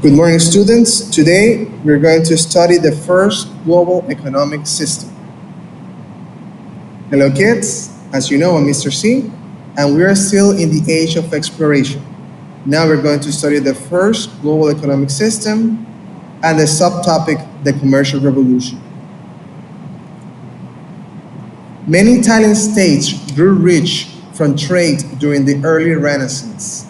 Good morning, students. Today, we're going to study the first global economic system. Hello, kids. As you know, I'm Mr. C, and we are still in the age of exploration. Now we're going to study the first global economic system and the subtopic, the commercial revolution. Many Italian states grew rich from trade during the early Renaissance.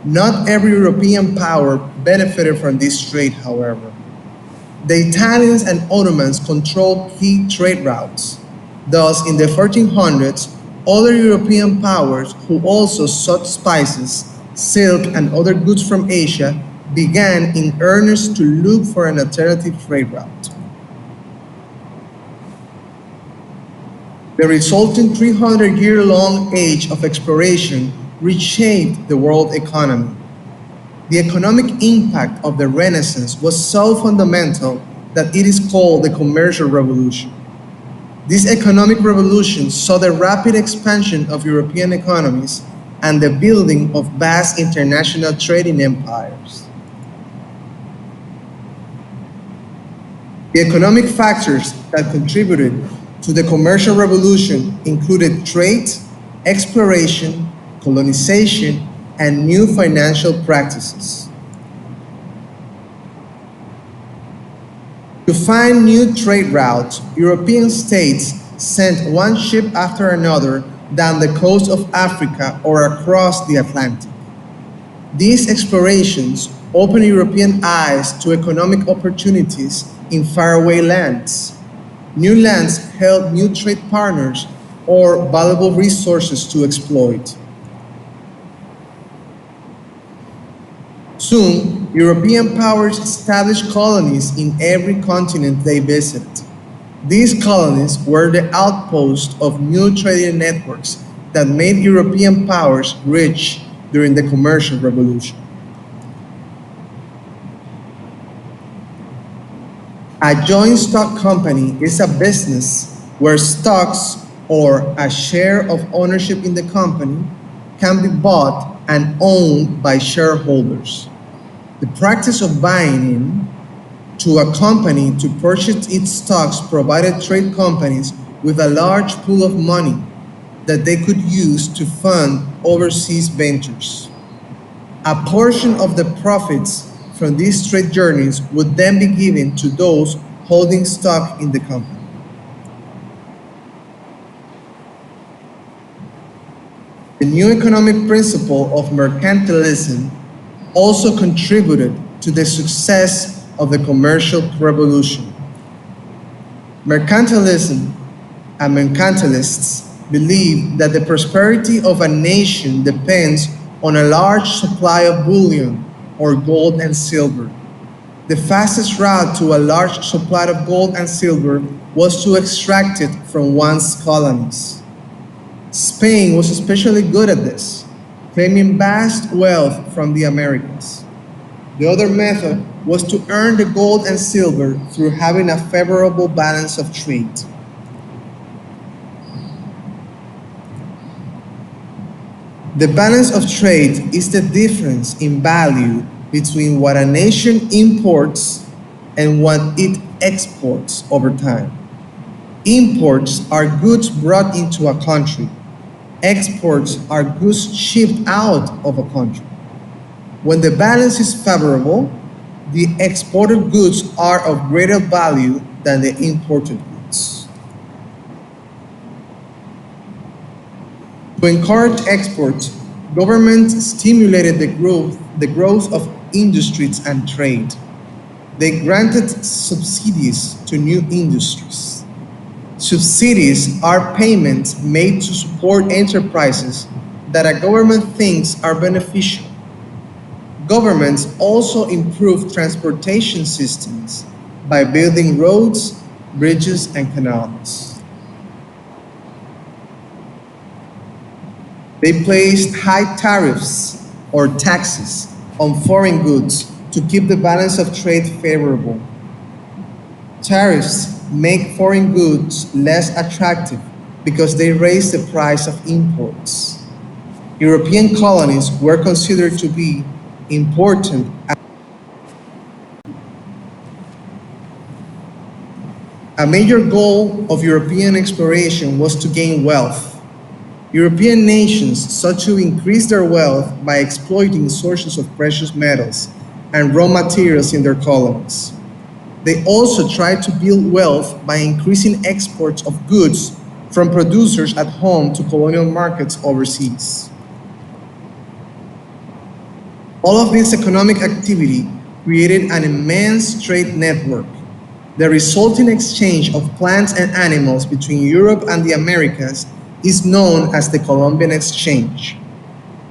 Not every European power benefited from this trade, however. The Italians and Ottomans controlled key trade routes. Thus, in the 1400s, other European powers who also sought spices, silk, and other goods from Asia began in earnest to look for an alternative trade route. The resulting 300-year-long age of exploration reshaped the world economy. The economic impact of the Renaissance was so fundamental that it is called the commercial revolution. This economic revolution saw the rapid expansion of European economies and the building of vast international trading empires. The economic factors that contributed to the commercial revolution included trade, exploration, colonization, and new financial practices. To find new trade routes, European states sent one ship after another down the coast of Africa or across the Atlantic. These explorations opened European eyes to economic opportunities in faraway lands. New lands held new trade partners or valuable resources to exploit. Soon, European powers established colonies in every continent they visited. These colonies were the outposts of new trading networks that made European powers rich during the commercial revolution. A joint stock company is a business where stocks or a share of ownership in the company can be bought and owned by shareholders. The practice of buying in to a company to purchase its stocks provided trade companies with a large pool of money that they could use to fund overseas ventures. A portion of the profits from these trade journeys would then be given to those holding stock in the company. The new economic principle of mercantilism also contributed to the success of the commercial revolution. Mercantilism and mercantilists believe that the prosperity of a nation depends on a large supply of bullion or gold and silver. The fastest route to a large supply of gold and silver was to extract it from one's colonies. Spain was especially good at this, claiming vast wealth from the Americas. The other method was to earn the gold and silver through having a favorable balance of trade. The balance of trade is the difference in value between what a nation imports and what it exports over time. Imports are goods brought into a country. Exports are goods shipped out of a country. When the balance is favorable, the exported goods are of greater value than the imported goods. To encourage exports, governments stimulated the growth of industries and trade. They granted subsidies to new industries. Subsidies are payments made to support enterprises that a government thinks are beneficial. Governments also improve transportation systems by building roads, bridges, and canals. They placed high tariffs or taxes on foreign goods to keep the balance of trade favorable. Tariffs make foreign goods less attractive because they raise the price of imports. European colonies were considered to be important A major goal of European exploration was to gain wealth. European nations sought to increase their wealth by exploiting sources of precious metals and raw materials in their colonies. They also tried to build wealth by increasing exports of goods from producers at home to colonial markets overseas. All of this economic activity created an immense trade network. The resulting exchange of plants and animals between Europe and the Americas is known as the Columbian Exchange.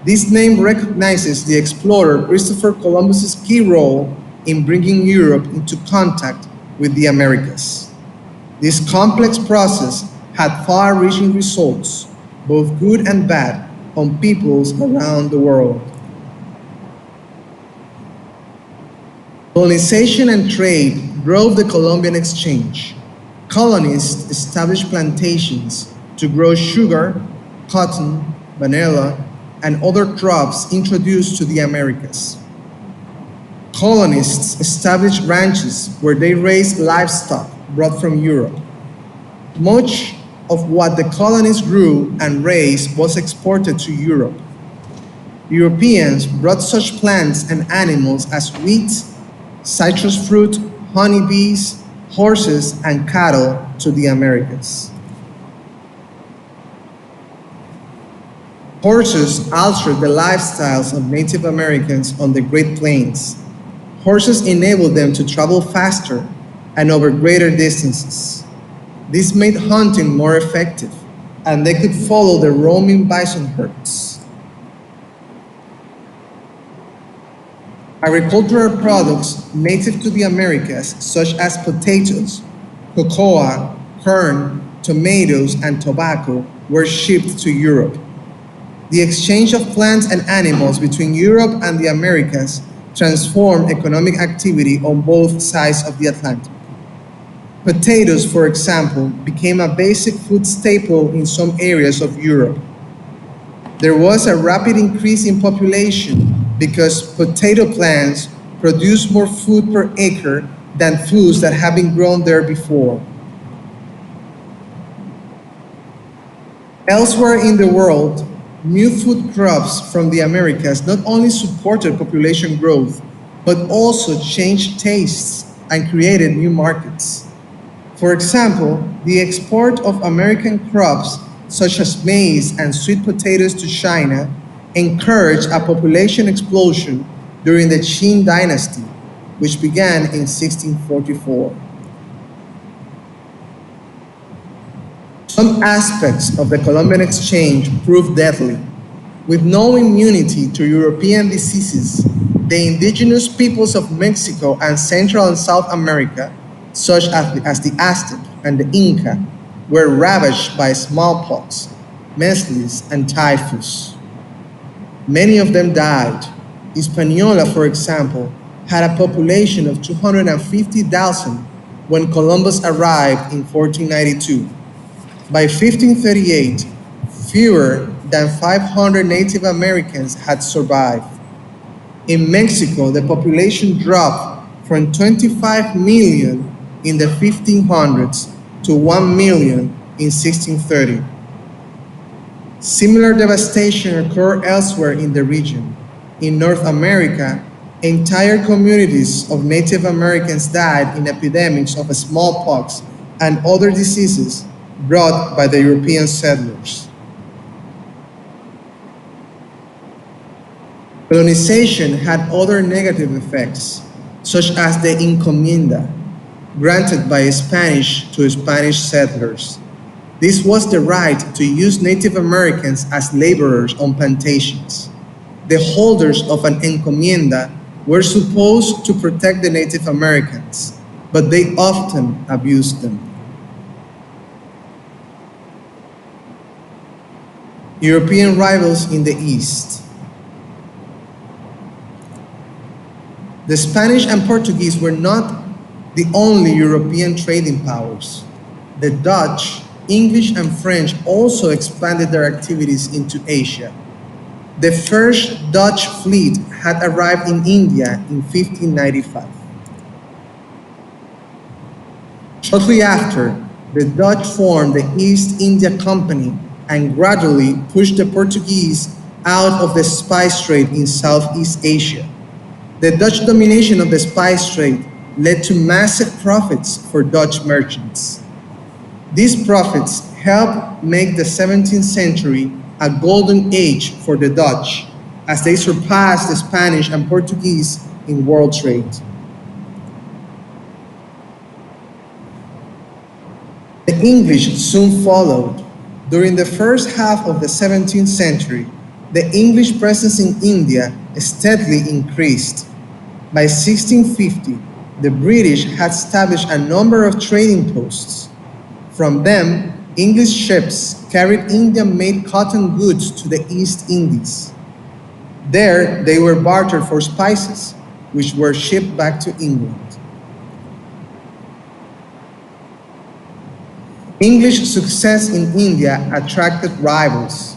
This name recognizes the explorer Christopher Columbus's key role in bringing Europe into contact with the Americas. This complex process had far-reaching results, both good and bad, on peoples around the world. Colonization and trade drove the Columbian Exchange. Colonists established plantations to grow sugar, cotton, vanilla, and other crops introduced to the Americas. Colonists established ranches where they raised livestock brought from Europe. Much of what the colonies grew and raised was exported to Europe. Europeans brought such plants and animals as wheat, citrus fruit, honeybees, horses, and cattle to the Americas. Horses altered the lifestyles of Native Americans on the Great Plains. Horses enabled them to travel faster and over greater distances. This made hunting more effective, and they could follow the roaming bison herds. Agricultural products native to the Americas, such as potatoes, cocoa, corn, tomatoes, and tobacco, were shipped to Europe. The exchange of plants and animals between Europe and the Americas transformed economic activity on both sides of the Atlantic. Potatoes, for example, became a basic food staple in some areas of Europe. There was a rapid increase in population because potato plants produce more food per acre than foods that have been grown there before. Elsewhere in the world, new food crops from the Americas not only supported population growth, but also changed tastes and created new markets. For example, the export of American crops such as maize and sweet potatoes to China encouraged a population explosion during the Qin dynasty, which began in 1644. Some aspects of the Columbian Exchange proved deadly. With no immunity to European diseases, the indigenous peoples of Mexico and Central and South America, such as the Aztec and the Inca, were ravaged by smallpox, measles, and typhus. Many of them died. Hispaniola, for example, had a population of 250,000 when Columbus arrived in 1492. By 1538, fewer than 500 Native Americans had survived. In Mexico, the population dropped from 25 million in the 1500s to 1 million in 1630. Similar devastation occurred elsewhere in the region. In North America, entire communities of Native Americans died in epidemics of smallpox and other diseases brought by the European settlers. Colonization had other negative effects, such as the encomienda, granted by Spanish to Spanish settlers. This was the right to use Native Americans as laborers on plantations. The holders of an encomienda were supposed to protect the Native Americans, but they often abused them. European rivals in the East. The Spanish and Portuguese were not the only European trading powers. The Dutch, English, and French also expanded their activities into Asia. The first Dutch fleet had arrived in India in 1595. Shortly after, the Dutch formed the East India Company and gradually pushed the Portuguese out of the spice trade in Southeast Asia. The Dutch domination of the spice trade led to massive profits for Dutch merchants. These profits helped make the 17th century a golden age for the Dutch as they surpassed the Spanish and Portuguese in world trade. The English soon followed. During the first half of the 17th century, the English presence in India steadily increased. By 1650, the British had established a number of trading posts. From them, English ships carried Indian-made cotton goods to the East Indies. There, they were bartered for spices, which were shipped back to England. English success in India attracted rivals.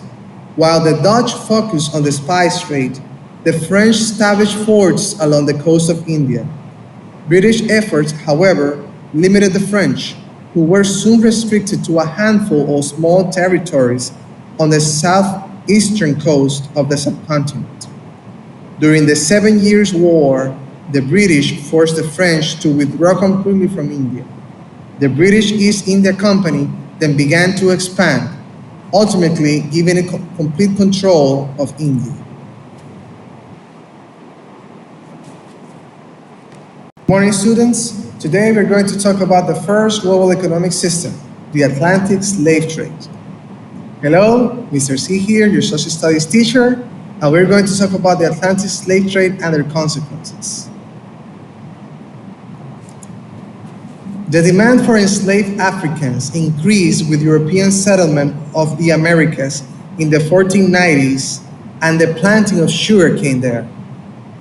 While the Dutch focused on the spice trade, the French established forts along the coast of India. British efforts, however, limited the French, who were soon restricted to a handful of small territories on the southeastern coast of the subcontinent. During the 7 Years' War, the British forced the French to withdraw completely from India. The British East India Company then began to expand, ultimately giving it complete control of India. Good morning, students. Today we're going to talk about the first global economic system, the Atlantic slave trade. Hello, Mr. C here, your social studies teacher, and we're going to talk about the Atlantic slave trade and their consequences. The demand for enslaved Africans increased with European settlement of the Americas in the 1490s and the planting of sugarcane there.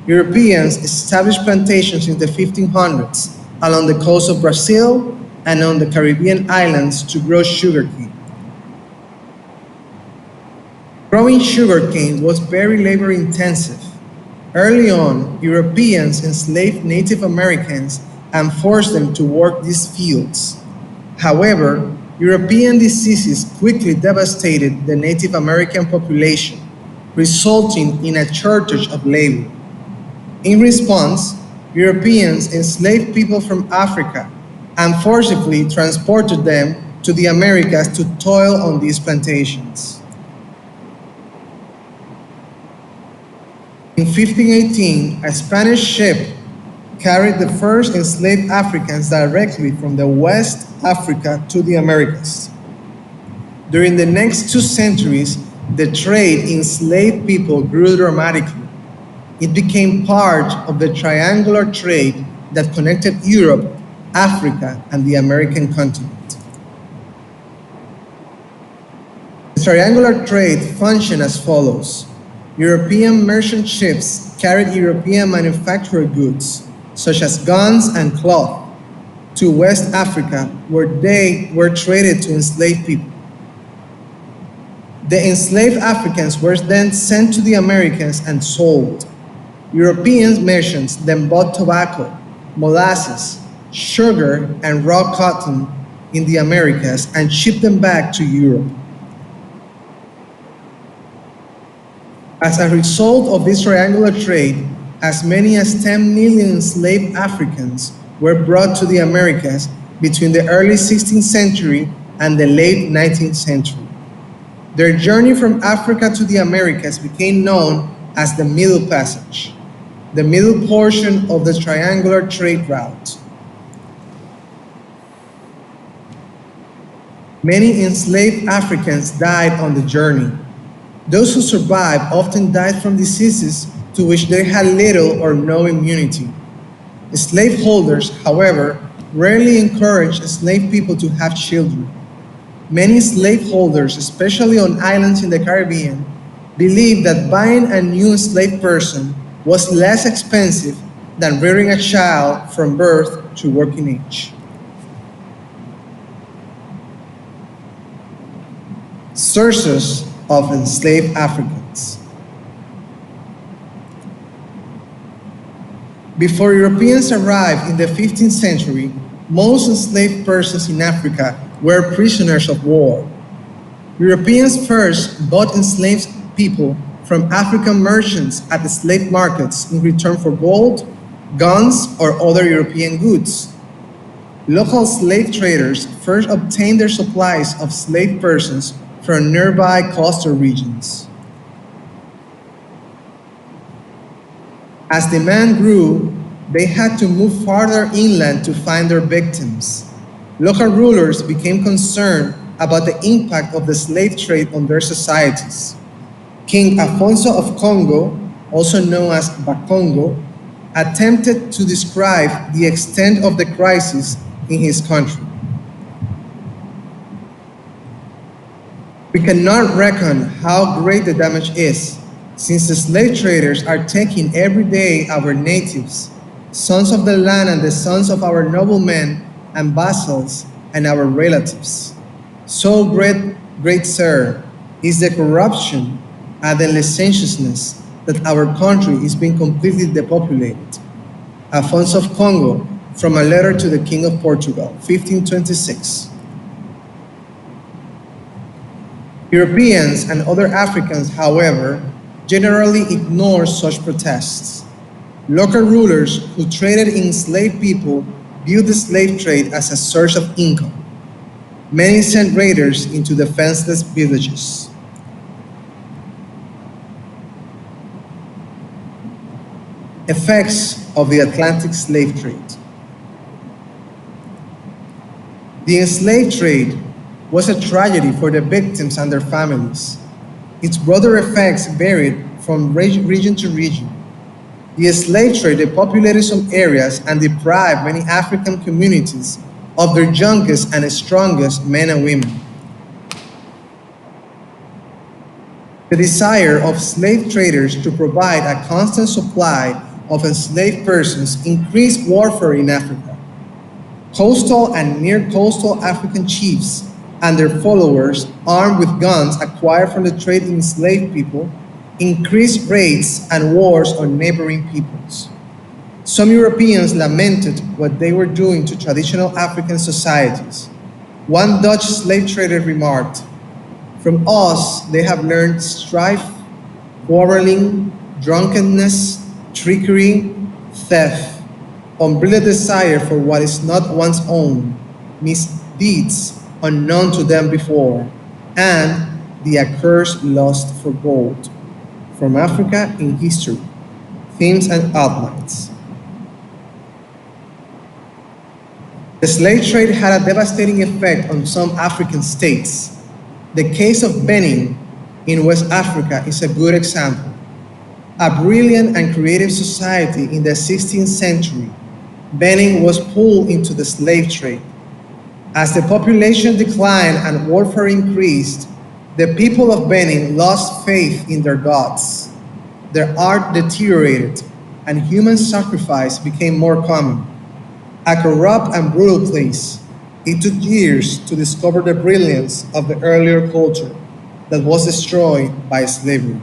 Europeans established plantations in the 1500s along the coast of Brazil and on the Caribbean islands to grow sugarcane. Growing sugarcane was very labor intensive. Early on, Europeans enslaved Native Americans and forced them to work these fields. However, European diseases quickly devastated the Native American population, resulting in a shortage of labor. In response, Europeans enslaved people from Africa and forcibly transported them to the Americas to toil on these plantations. In 1518, a Spanish ship carried the first enslaved Africans directly from the West Africa to the Americas. During the next 2 centuries, the trade in enslaved people grew dramatically. It became part of the triangular trade that connected Europe, Africa, and the American continent. The triangular trade functioned as follows. European merchant ships carried European manufactured goods, such as guns and cloth, to West Africa, where they were traded to enslaved people. The enslaved Africans were then sent to the Americas and sold. European merchants then bought tobacco, molasses, sugar, and raw cotton in the Americas and shipped them back to Europe. As a result of this triangular trade, as many as 10 million enslaved Africans were brought to the Americas between the early 16th century and the late 19th century. Their journey from Africa to the Americas became known as the Middle Passage, the middle portion of the triangular trade route. Many enslaved Africans died on the journey. Those who survived often died from diseases to which they had little or no immunity. Slaveholders, however, rarely encouraged enslaved people to have children. Many slaveholders, especially on islands in the Caribbean, believed that buying a new enslaved person was less expensive than rearing a child from birth to working age. Sources of enslaved Africans. Before Europeans arrived in the 15th century, Most enslaved persons in Africa were prisoners of war. Europeans first bought enslaved people from African merchants at the slave markets in return for gold, guns, or other European goods. Local slave traders first obtained their supplies of slave persons from nearby coastal regions. As demand grew, they had to move farther inland to find their victims. Local rulers became concerned about the impact of the slave trade on their societies. King Afonso of Congo, also known as Bakongo, attempted to describe the extent of the crisis in his country. We cannot reckon how great the damage is, since the slave traders are taking every day our natives, sons of the land and the sons of our noblemen and vassals and our relatives. So great sir, is the corruption and the licentiousness that our country is being completely depopulated. Afonso of Congo, from a letter to the King of Portugal, 1526. Europeans and other Africans, however, generally ignore such protests. Local rulers who traded in enslaved people viewed the slave trade as a source of income. Many sent raiders into defenseless villages. Effects of the Atlantic slave trade. The enslaved trade was a tragedy for the victims and their families. Its broader effects varied from region to region. The slave trade depopulated some areas and deprived many African communities of their youngest and strongest men and women. The desire of slave traders to provide a constant supply of enslaved persons increased warfare in Africa. Coastal and near-coastal African chiefs and their followers, armed with guns acquired from the trade in enslaved people, increased raids and wars on neighboring peoples. Some Europeans lamented what they were doing to traditional African societies. One Dutch slave trader remarked, "From us they have learned strife, quarreling, drunkenness, trickery, theft, unbridled desire for what is not one's own, misdeeds unknown to them before, and the accursed lust for gold." From Africa in History, Themes and Outlines. The slave trade had a devastating effect on some African states. The case of Benin in West Africa is a good example. A brilliant and creative society in the 16th century, Benin was pulled into the slave trade. As the population declined and warfare increased, the people of Benin lost faith in their gods. Their art deteriorated, and human sacrifice became more common. A corrupt and brutal place, it took years to discover the brilliance of the earlier culture that was destroyed by slavery.